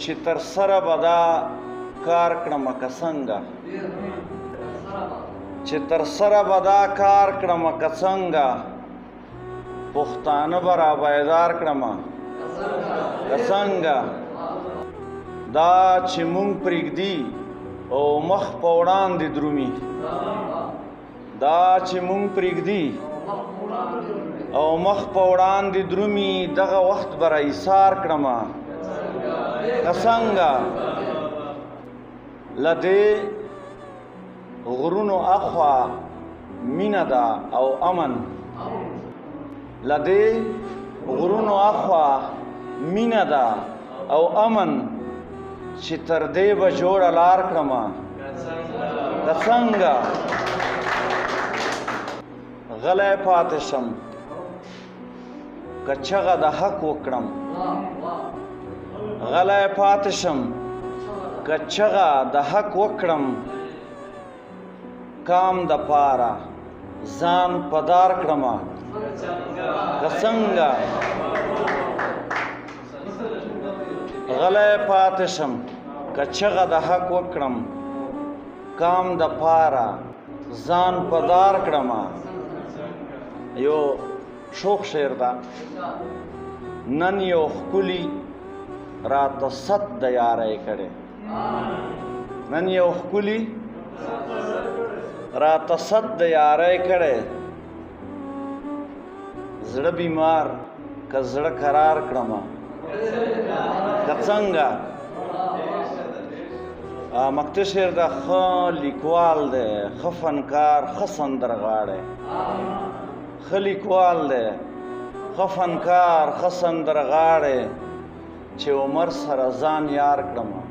چې تر سره به دا کار کړمه که څنګه چې تر سره به دا کار کړمه که څنګه پښتانه به را بیدار کړمه که څنګه دا چې مونږ پرېږدي او مخ په وړاندې درومي دا چې مونږ پرېږدي او مخ په وړاندې درومي دغه وخت به را ایثار کړمه که څنګه له دې غرونو اخوا مینه ده او امن له دې غرونو اخوا مینه ده او امن چې تر دې به جوړه لار کړمه که څنګه غلی پاتې شم که چغه د حق وکړم غلی پاتې شم که چغه د حق وکړم کام د پاره ځان پدار کړمه که څنګه غلی پاتې شم که چغه د حق وکړم کام د پاره ځان پدار کړمه یو شوق شعر ده نن یو ښکلي راته ست د یارۍ کړې نن یو ښکلي راته ست د یارۍ کړې زړه بیمار که زړه قرار کړمه که څنګه مکته شعر ده ښه لیکوال دی ښه فنکار ښه سندرغاړی ښه لیکوال دی ښه فنکار ښه سندرغاړی چې عمر سره ځان یار کړمه